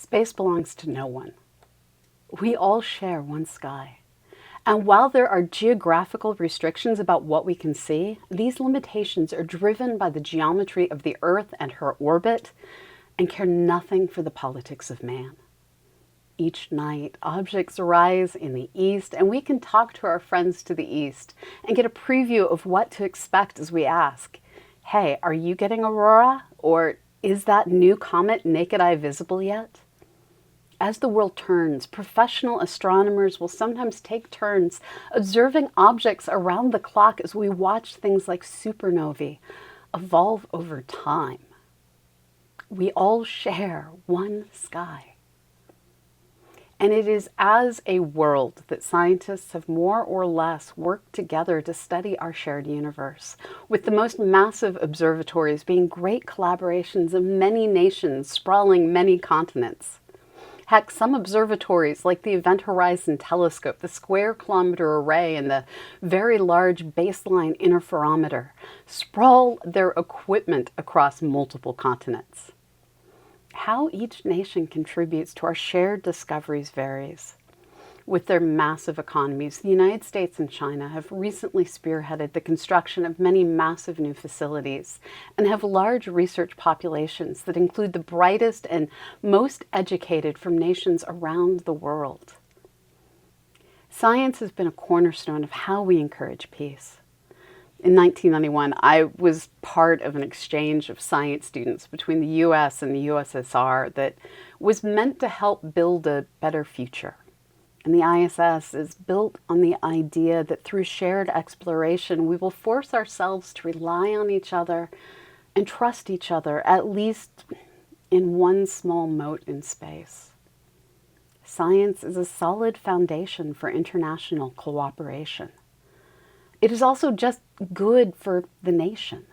Space belongs to no one. We all share one sky. And while there are geographical restrictions about what we can see, these limitations are driven by the geometry of the Earth and her orbit and care nothing for the politics of man. Each night, objects rise in the east, and we can talk to our friends to the east and get a preview of what to expect as we ask, hey, are you getting aurora? Or is that new comet naked eye visible yet? As the world turns, professional astronomers will sometimes take turns observing objects around the clock as we watch things like supernovae evolve over time. We all share one sky. And it is as a world that scientists have more or less worked together to study our shared universe, with the most massive observatories being great collaborations of many nations sprawling many continents. Heck, some observatories like the Event Horizon Telescope, the Square Kilometer Array, and the Very Large Baseline Interferometer sprawl their equipment across multiple continents. How each nation contributes to our shared discoveries varies. With their massive economies, the United States and China have recently spearheaded the construction of many massive new facilities and have large research populations that include the brightest and most educated from nations around the world. Science has been a cornerstone of how we encourage peace. In 1991, I was part of an exchange of science students between the US and the USSR that was meant to help build a better future. And the ISS is built on the idea that through shared exploration, we will force ourselves to rely on each other and trust each other, at least in one small mote in space. Science is a solid foundation for international cooperation. It is also just good for the nation.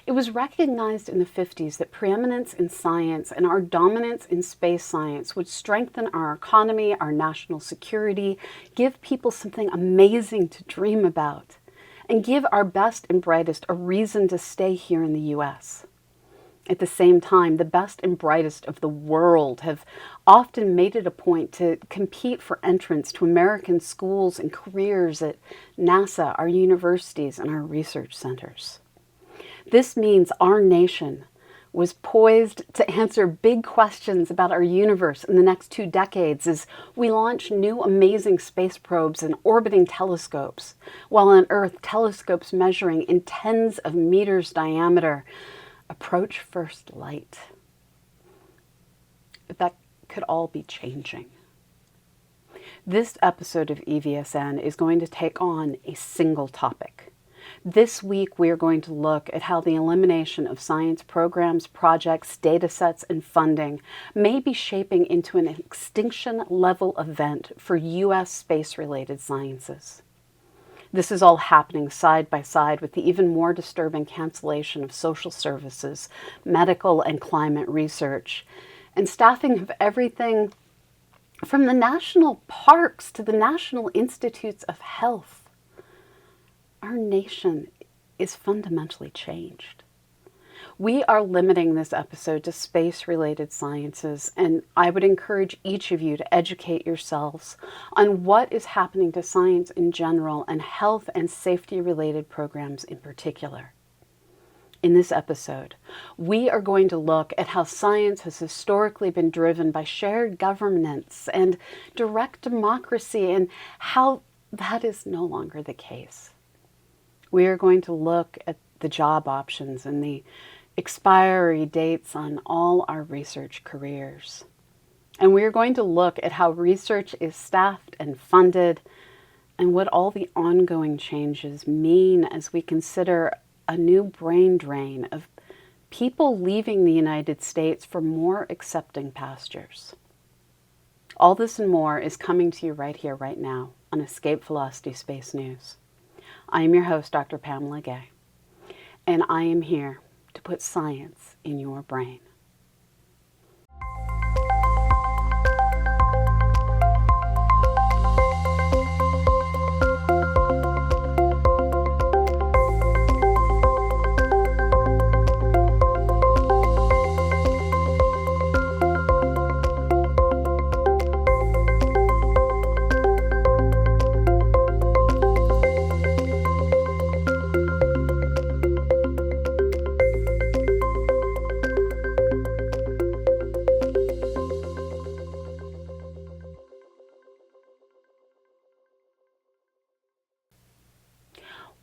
It was recognized in the 50s that preeminence in science and our dominance in space science would strengthen our economy, our national security, give people something amazing to dream about, and give our best and brightest a reason to stay here in the US. At the same time, the best and brightest of the world have often made it a point to compete for entrance to American schools and careers at NASA, our universities, and our research centers. This means our nation was poised to answer big questions about our universe in the next 2 decades as we launch new amazing space probes and orbiting telescopes, while on Earth, telescopes measuring in tens of meters diameter approach first light. But that could all be changing. This episode of EVSN is going to take on a single topic. This week, we are going to look at how the elimination of science programs, projects, datasets, and funding may be shaping into an extinction-level event for U.S. space-related sciences. This is all happening side by side with the even more disturbing cancellation of social services, medical and climate research, and staffing of everything from the national parks to the National Institutes of Health. Our nation is fundamentally changed. We are limiting this episode to space-related sciences, and I would encourage each of you to educate yourselves on what is happening to science in general and health and safety-related programs in particular. In this episode, we are going to look at how science has historically been driven by shared governance and direct democracy and how that is no longer the case. We are going to look at the job options and the expiry dates on all our research careers. And we are going to look at how research is staffed and funded and what all the ongoing changes mean as we consider a new brain drain of people leaving the United States for more accepting pastures. All this and more is coming to you right here, right now on Escape Velocity Space News. I am your host, Dr. Pamela Gay, and I am here to put science in your brain.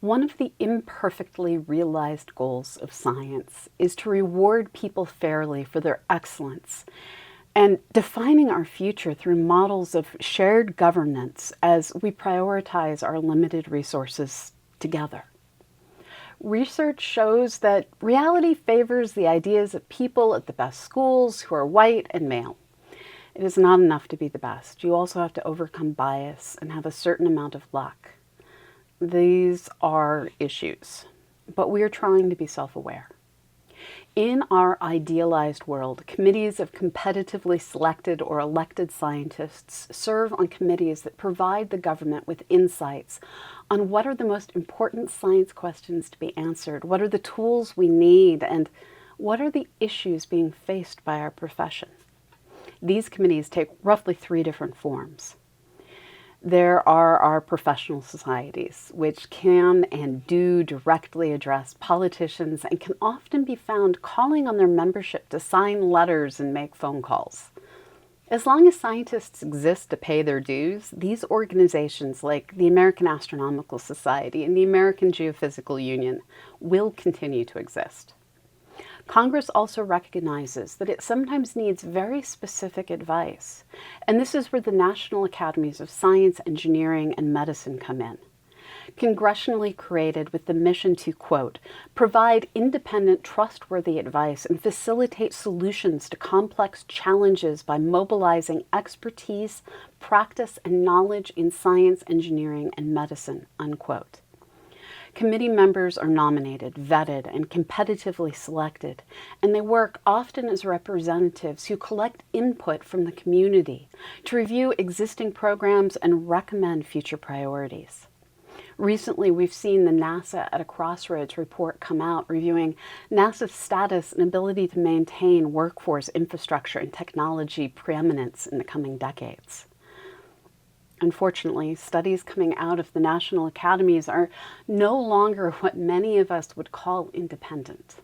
One of the imperfectly realized goals of science is to reward people fairly for their excellence and defining our future through models of shared governance as we prioritize our limited resources together. Research shows that reality favors the ideas of people at the best schools who are white and male. It is not enough to be the best. You also have to overcome bias and have a certain amount of luck. These are issues, but we are trying to be self-aware. In our idealized world, committees of competitively selected or elected scientists serve on committees that provide the government with insights on what are the most important science questions to be answered, what are the tools we need, and what are the issues being faced by our profession. These committees take roughly 3 different forms. There are our professional societies, which can and do directly address politicians and can often be found calling on their membership to sign letters and make phone calls. As long as scientists exist to pay their dues, these organizations like the American Astronomical Society and the American Geophysical Union will continue to exist. Congress also recognizes that it sometimes needs very specific advice, and this is where the National Academies of Science, Engineering, and Medicine come in. Congressionally created with the mission to, quote, provide independent, trustworthy advice and facilitate solutions to complex challenges by mobilizing expertise, practice, and knowledge in science, engineering, and medicine, unquote. Committee members are nominated, vetted, and competitively selected, and they work often as representatives who collect input from the community to review existing programs and recommend future priorities. Recently, we've seen the NASA at a Crossroads report come out reviewing NASA's status and ability to maintain workforce infrastructure and technology preeminence in the coming decades. Unfortunately, studies coming out of the National Academies are no longer what many of us would call independent.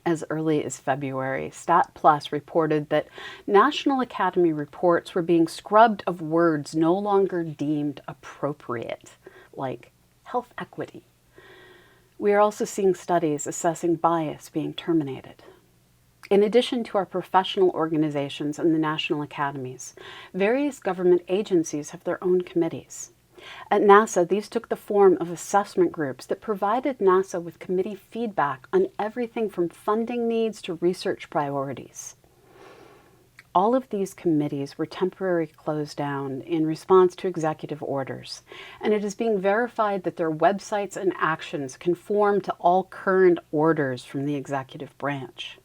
As early as February, Stat Plus reported that National Academy reports were being scrubbed of words no longer deemed appropriate, like health equity. We are also seeing studies assessing bias being terminated. In addition to our professional organizations and the national academies, various government agencies have their own committees. At NASA, these took the form of assessment groups that provided NASA with committee feedback on everything from funding needs to research priorities. All of these committees were temporarily closed down in response to executive orders, and it is being verified that their websites and actions conform to all current orders from the executive branch.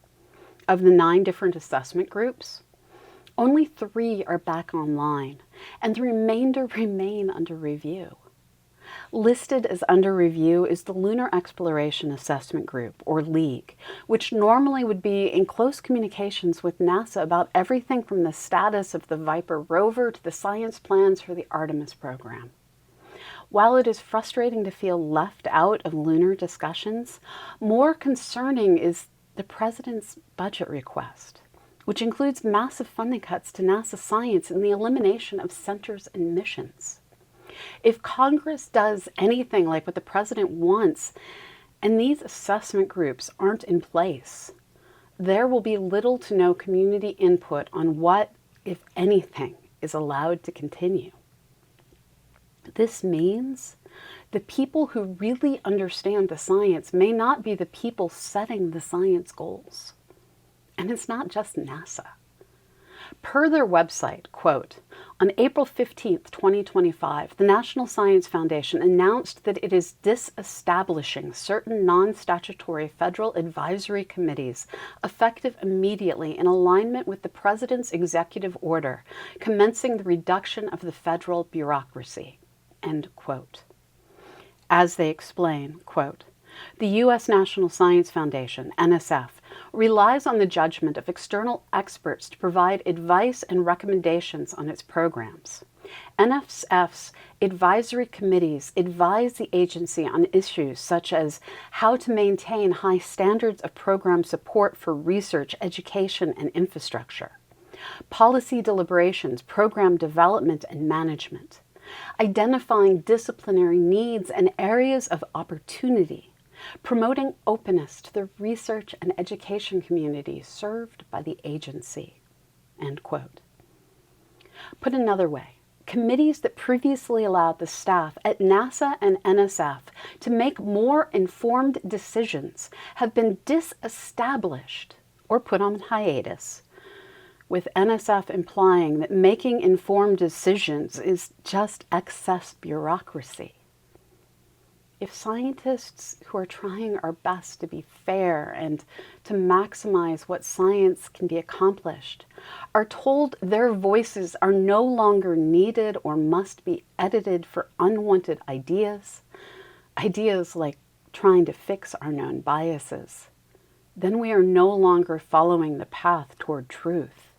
Of the 9 different assessment groups, only 3 are back online, and the remainder remain under review. Listed as under review is the Lunar Exploration Assessment Group, or LEAG, which normally would be in close communications with NASA about everything from the status of the Viper rover to the science plans for the Artemis program. While it is frustrating to feel left out of lunar discussions, more concerning is the President's budget request, which includes massive funding cuts to NASA science and the elimination of centers and missions. If Congress does anything like what the President wants, and these assessment groups aren't in place, there will be little to no community input on what, if anything, is allowed to continue. This means the people who really understand the science may not be the people setting the science goals. And it's not just NASA. Per their website, quote, on April 15th, 2025, the National Science Foundation announced that it is disestablishing certain non-statutory federal advisory committees effective immediately in alignment with the President's executive order, commencing the reduction of the federal bureaucracy, end quote. As they explain, quote, the U.S. National Science Foundation, NSF, relies on the judgment of external experts to provide advice and recommendations on its programs. NSF's advisory committees advise the agency on issues such as how to maintain high standards of program support for research, education, and infrastructure, policy deliberations, program development and management, identifying disciplinary needs and areas of opportunity, promoting openness to the research and education community served by the agency." End quote. Put another way, committees that previously allowed the staff at NASA and NSF to make more informed decisions have been disestablished or put on hiatus, with NSF implying that making informed decisions is just excess bureaucracy. If scientists who are trying our best to be fair and to maximize what science can be accomplished are told their voices are no longer needed or must be edited for unwanted ideas, ideas like trying to fix our known biases, then we are no longer following the path toward truth.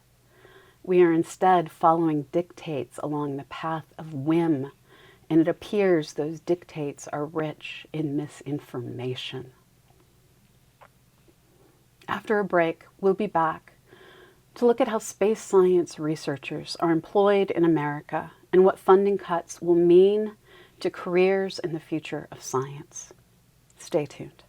We are instead following dictates along the path of whim, and it appears those dictates are rich in misinformation. After a break, we'll be back to look at how space science researchers are employed in America and what funding cuts will mean to careers in the future of science. Stay tuned.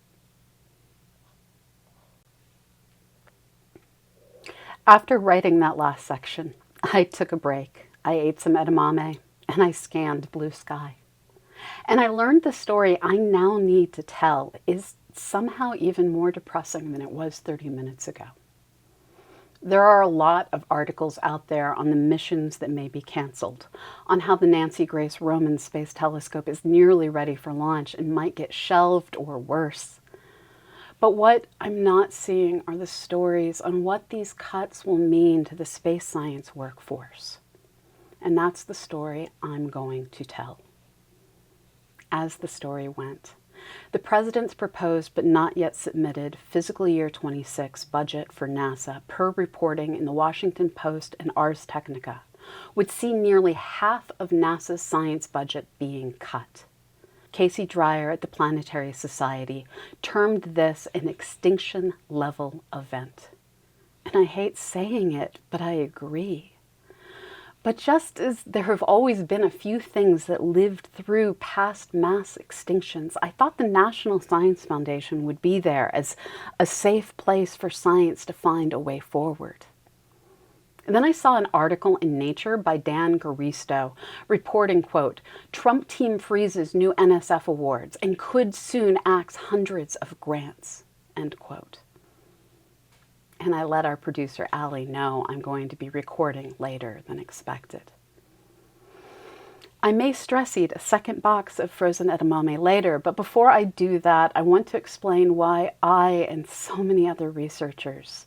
After writing that last section, I took a break. I ate some edamame and I scanned blue sky. And I learned the story I now need to tell is somehow even more depressing than it was 30 minutes ago. There are a lot of articles out there on the missions that may be canceled, on how the Nancy Grace Roman Space Telescope is nearly ready for launch and might get shelved or worse. But what I'm not seeing are the stories on what these cuts will mean to the space science workforce. And that's the story I'm going to tell. As the story went, the President's proposed but not yet submitted fiscal year 26 budget for NASA, per reporting in the Washington Post and Ars Technica, would see nearly half of NASA's science budget being cut. Casey Dreyer at the Planetary Society termed this an extinction-level event. And I hate saying it, but I agree. But just as there have always been a few things that lived through past mass extinctions, I thought the National Science Foundation would be there as a safe place for science to find a way forward. And then I saw an article in Nature by Dan Garisto reporting, quote, "Trump team freezes new NSF awards and could soon axe hundreds of grants," end quote. And I let our producer, Allie, know I'm going to be recording later than expected. I may stress eat a second box of frozen edamame later, but before I do that, I want to explain why I and so many other researchers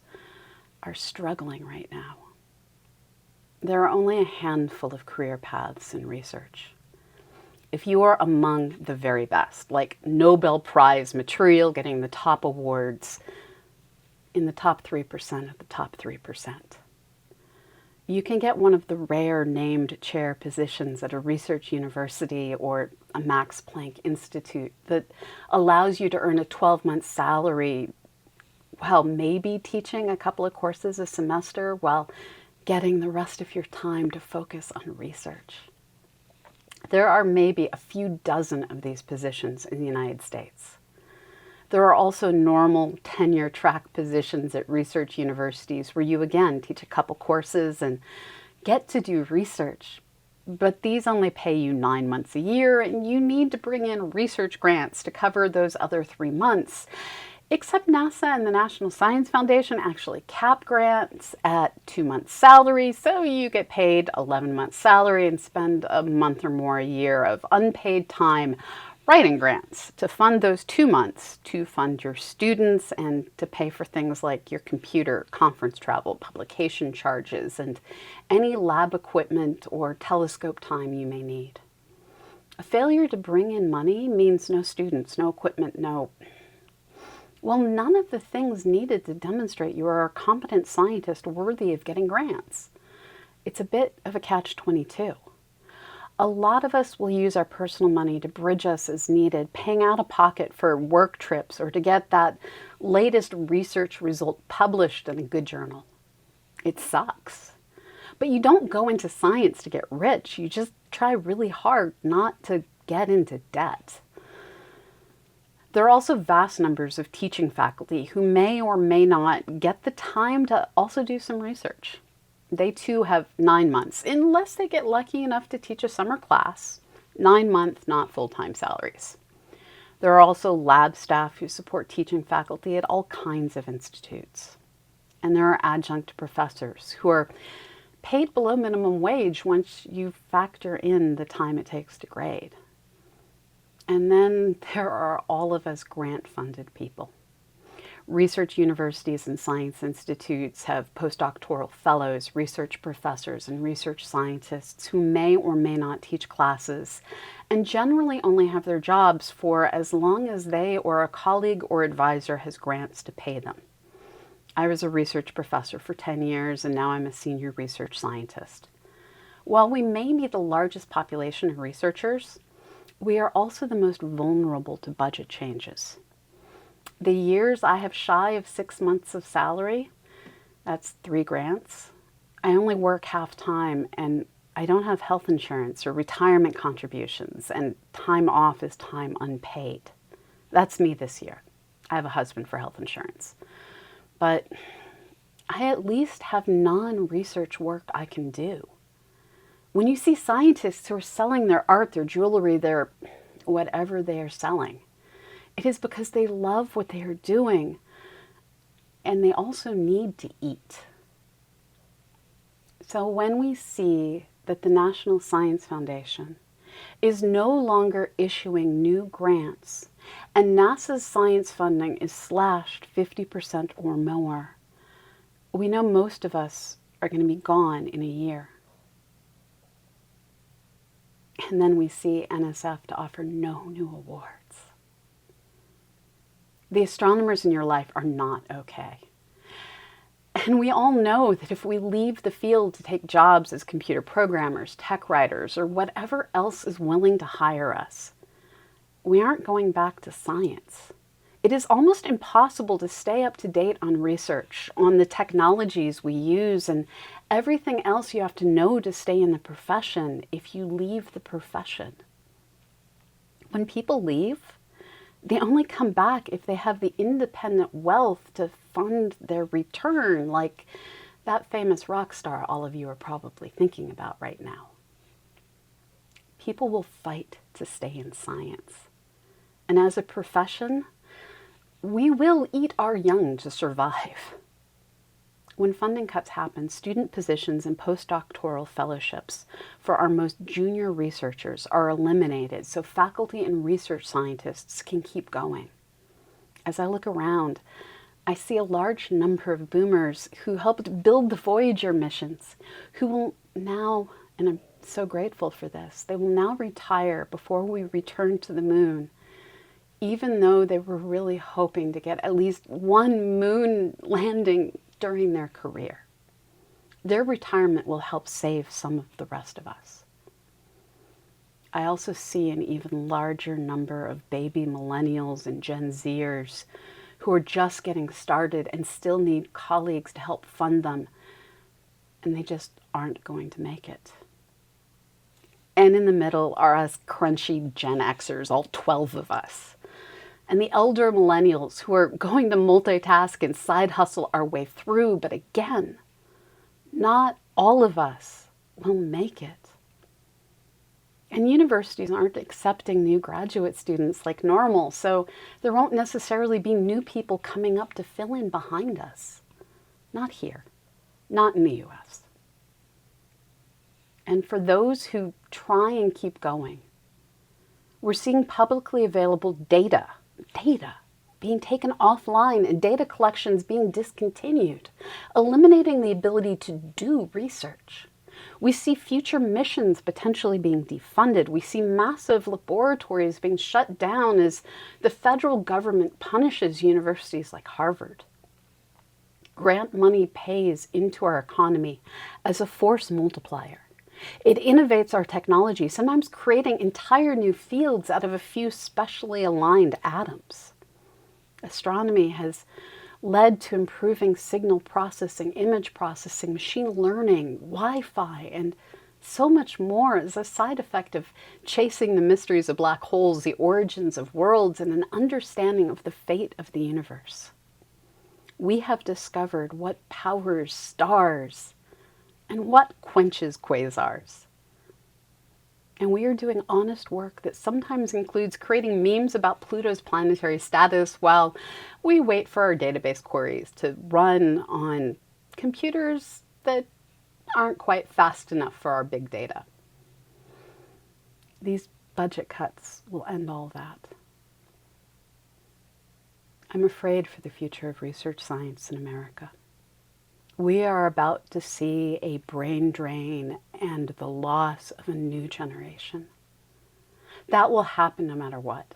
are struggling right now. There are only a handful of career paths in research. If you are among the very best, like Nobel Prize material getting the top awards, in the top 3% of the top 3%. You can get one of the rare named chair positions at a research university or a Max Planck Institute that allows you to earn a 12-month salary while maybe teaching a couple of courses a semester while getting the rest of your time to focus on research. There are maybe a few dozen of these positions in the United States. There are also normal tenure track positions at research universities where you again teach a couple courses and get to do research. But these only pay you 9 months a year and you need to bring in research grants to cover those other 3 months. Except NASA and the National Science Foundation actually cap grants at 2 months' salary, so you get paid 11 months' salary and spend a month or more a year of unpaid time writing grants to fund those 2 months, to fund your students and to pay for things like your computer, conference travel, publication charges, and any lab equipment or telescope time you may need. A failure to bring in money means no students, no equipment, none of the things needed to demonstrate you are a competent scientist worthy of getting grants. It's a bit of a catch-22. A lot of us will use our personal money to bridge us as needed, paying out of pocket for work trips or to get that latest research result published in a good journal. It sucks. But you don't go into science to get rich. You just try really hard not to get into debt. There are also vast numbers of teaching faculty who may or may not get the time to also do some research. They too have 9 months, unless they get lucky enough to teach a summer class, 9-month, not full-time salaries. There are also lab staff who support teaching faculty at all kinds of institutes. And there are adjunct professors who are paid below minimum wage once you factor in the time it takes to grade. And then there are all of us grant-funded people. Research universities and science institutes have postdoctoral fellows, research professors, and research scientists who may or may not teach classes and generally only have their jobs for as long as they or a colleague or advisor has grants to pay them. I was a research professor for 10 years and now I'm a senior research scientist. While we may be the largest population of researchers, we are also the most vulnerable to budget changes. The years I have shy of 6 months of salary, that's 3 grants. I only work half-time and I don't have health insurance or retirement contributions, and time off is time unpaid. That's me this year. I have a husband for health insurance. But I at least have non-research work I can do. When you see scientists who are selling their art, their jewelry, their whatever they are selling, it is because they love what they are doing and they also need to eat. So when we see that the National Science Foundation is no longer issuing new grants and NASA's science funding is slashed 50% or more, we know most of us are going to be gone in a year. And then we see NSF to offer no new awards. The astronomers in your life are not okay. And we all know that if we leave the field to take jobs as computer programmers, tech writers, or whatever else is willing to hire us, we aren't going back to science. It is almost impossible to stay up to date on research, on the technologies we use, and everything else you have to know to stay in the profession if you leave the profession. When people leave, they only come back if they have the independent wealth to fund their return, like that famous rock star all of you are probably thinking about right now. People will fight to stay in science. And as a profession, we will eat our young to survive. When funding cuts happen, student positions and postdoctoral fellowships for our most junior researchers are eliminated so faculty and research scientists can keep going. As I look around, I see a large number of boomers who helped build the Voyager missions, who will now, and I'm so grateful for this, they will now retire before we return to the moon, even though they were really hoping to get at least one moon landing during their career. Their retirement will help save some of the rest of us. I also see an even larger number of baby millennials and Gen Zers who are just getting started and still need colleagues to help fund them, and they just aren't going to make it. And in the middle are us crunchy Gen Xers, all 12 of us. And the elder millennials who are going to multitask and side hustle our way through, but again, not all of us will make it. And universities aren't accepting new graduate students like normal, so there won't necessarily be new people coming up to fill in behind us. Not here, not in the US. And for those who try and keep going, we're seeing publicly available data being taken offline and data collections being discontinued, eliminating the ability to do research. We see future missions potentially being defunded. We see massive laboratories being shut down as the federal government punishes universities like Harvard. Grant money pays into our economy as a force multiplier. It innovates our technology, sometimes creating entire new fields out of a few specially aligned atoms. Astronomy has led to improving signal processing, image processing, machine learning, Wi-Fi, and So much more is a side effect of chasing the mysteries of black holes, the origins of worlds, and an understanding of the fate of the universe. We have discovered what powers stars and what quenches quasars. And we are doing honest work that sometimes includes creating memes about Pluto's planetary status while we wait for our database queries to run on computers that aren't quite fast enough for our big data. These budget cuts will end all that. I'm afraid for the future of research science in America. We are about to see a brain drain and the loss of a new generation. That will happen no matter what.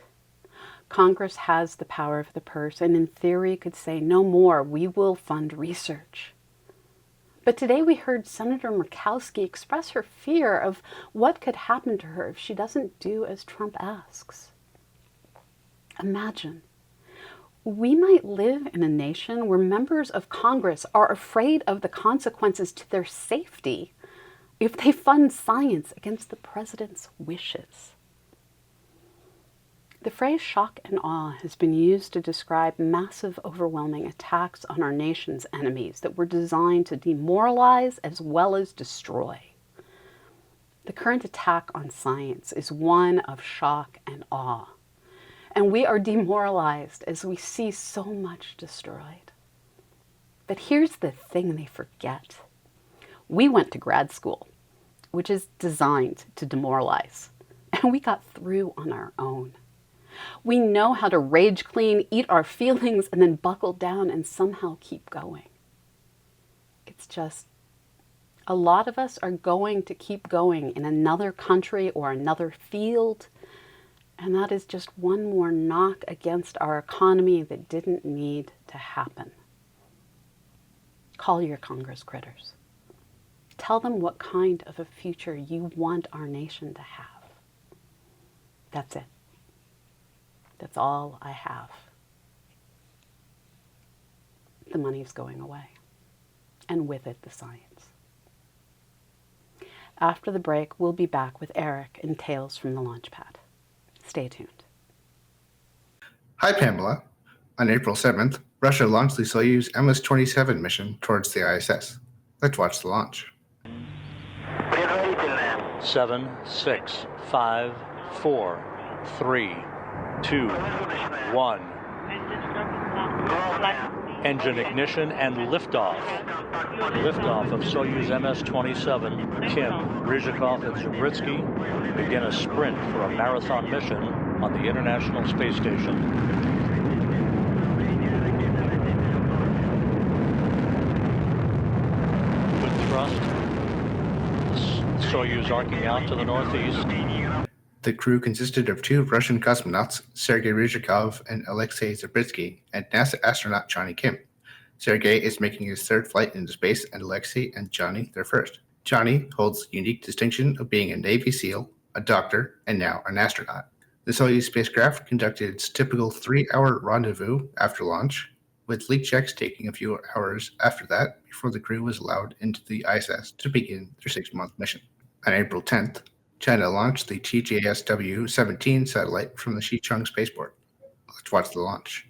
Congress has the power of the purse and in theory could say no more, we will fund research. But today we heard Senator Murkowski express her fear of what could happen to her if she doesn't do as Trump asks. Imagine, we might live in a nation where members of Congress are afraid of the consequences to their safety if they fund science against the president's wishes. The phrase shock and awe has been used to describe massive, overwhelming attacks on our nation's enemies that were designed to demoralize as well as destroy. The current attack on science is one of shock and awe. And we are demoralized as we see so much destroyed. But here's the thing they forget. We went to grad school, which is designed to demoralize, and we got through on our own. We know how to rage clean, eat our feelings, and then buckle down and somehow keep going. It's just, a lot of us are going to keep going in another country or another field, and that is just one more knock against our economy that didn't need to happen. Call your Congress critters. Tell them what kind of a future you want our nation to have. That's it. That's all I have. The money's going away, and with it, the science. After the break, we'll be back with Erik and Tales from the Launchpad. Stay tuned. Hi, Pamela. On April 7th, Russia launched the Soyuz MS-27 mission towards the ISS. Let's watch the launch. 7, 6, 5, 4, 3, 2, 1. Engine ignition and liftoff. Liftoff of Soyuz MS-27, Kim, Ryzhikov, and Zabritsky begin a sprint for a marathon mission on the International Space Station. Good thrust. Soyuz arcing out to the northeast. The crew consisted of two Russian cosmonauts, Sergei Ryzhikov and Alexei Zabritsky, and NASA astronaut Johnny Kim. Sergei is making his third flight into space, and Alexei and Johnny their first. Johnny holds the unique distinction of being a Navy SEAL, a doctor, and now an astronaut. The Soyuz spacecraft conducted its typical 3-hour rendezvous after launch, with leak checks taking a few hours after that before the crew was allowed into the ISS to begin their 6-month mission. On April 10th, China launched the TJSW-17 satellite from the Xichang spaceport. Let's watch the launch.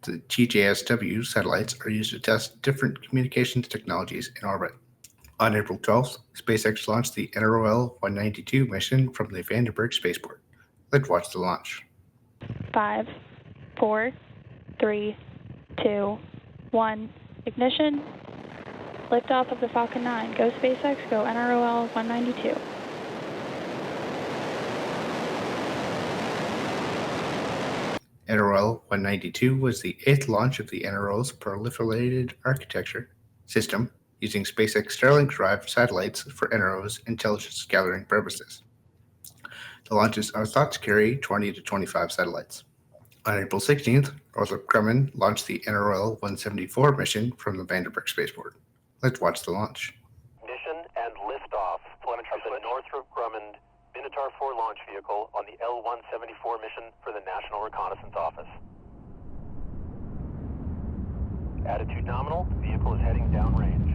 The TJSW satellites are used to test different communications technologies in orbit. On April 12th, SpaceX launched the NROL-192 mission from the Vandenberg spaceport. Let's watch the launch. 5, 4, 3, 2, 1. Ignition. Liftoff of the Falcon 9. Go SpaceX, go NROL-192. NROL-192 was the 8th launch of the NRO's proliferated architecture system using SpaceX Starlink-derived satellites for NRO's intelligence gathering purposes. The launches are thought to carry 20 to 25 satellites. On April 16th, Northrop Grumman launched the NRL 174 mission from the Vandenberg spaceport. Let's watch the launch. Mission and liftoff of the Northrop Grumman Minotaur 4 launch vehicle on the L-174 mission for the National Reconnaissance Office. Attitude nominal, vehicle is heading downrange.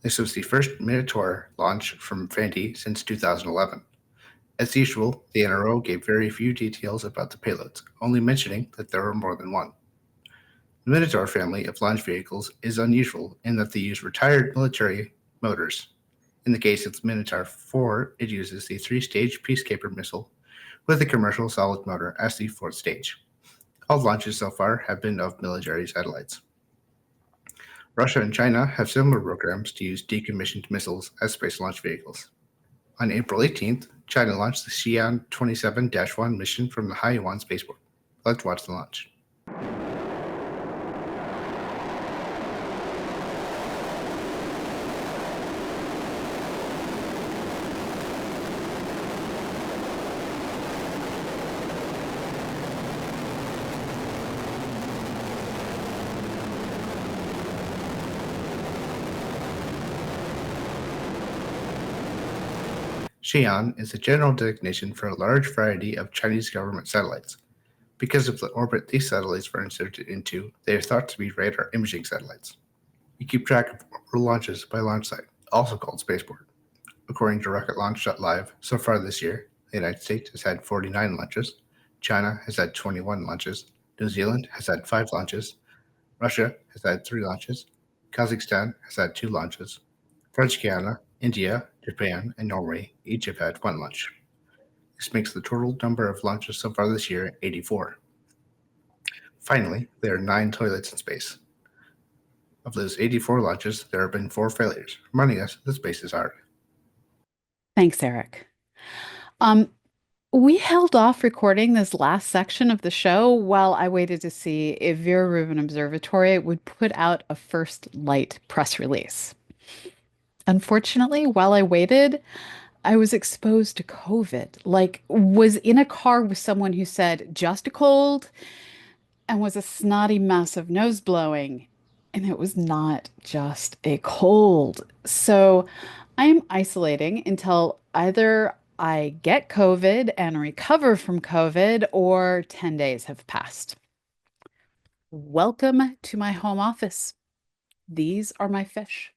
This was the first Minotaur launch from Vandy since 2011. As usual, the NRO gave very few details about the payloads, only mentioning that there were more than one. The Minotaur family of launch vehicles is unusual in that they use retired military motors. In the case of the Minotaur 4, it uses the 3-stage Peacekeeper missile with a commercial solid motor as the 4th stage. All launches so far have been of military satellites. Russia and China have similar programs to use decommissioned missiles as space launch vehicles. On April 18th, China launched the Xi'an 27-1 mission from the Haiyan spaceport. Let's watch the launch. Xi'an is a general designation for a large variety of Chinese government satellites. Because of the orbit these satellites were inserted into, they are thought to be radar imaging satellites. We keep track of orbital launches by launch site, also called spaceport. According to RocketLaunch.live, so far this year, the United States has had 49 launches, China has had 21 launches, New Zealand has had 5 launches, Russia has had 3 launches, Kazakhstan has had 2 launches, French Guiana, India, Japan, and Norway each have had 1 launch. This makes the total number of launches so far this year 84. Finally, there are 9 toilets in space. Of those 84 launches, there have been 4 failures, reminding us that space is hard. Thanks, Erik. We held off recording this last section of the show while I waited to see if Rubin Observatory would put out a first light press release. Unfortunately, while I waited, I was exposed to COVID, was in a car with someone who said, just a cold, and was a snotty mess of nose blowing. And it was not just a cold. So I am isolating until either I get COVID and recover from COVID or 10 days have passed. Welcome to my home office. These are my fish.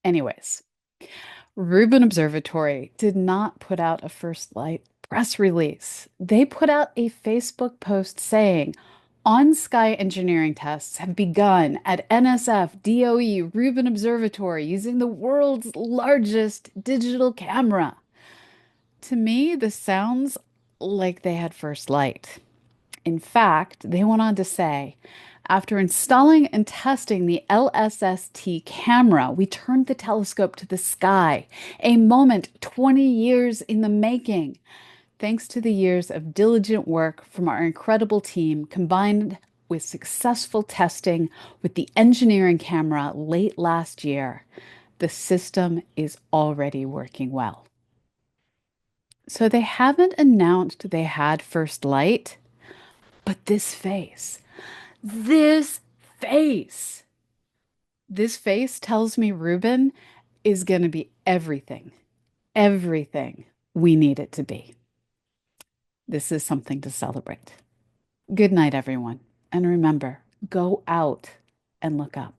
Anyways, Rubin Observatory did not put out a first light press release. They put out a Facebook post saying, on-sky engineering tests have begun at NSF DOE Rubin Observatory using the world's largest digital camera. To me, this sounds like they had first light. In fact, they went on to say, after installing and testing the LSST camera, we turned the telescope to the sky, a moment 20 years in the making. Thanks to the years of diligent work from our incredible team, combined with successful testing with the engineering camera late last year, the system is already working well. So they haven't announced they had first light, but this face tells me Rubin is going to be everything we need it to be. This is something to celebrate. Good night, everyone. And remember, go out and look up.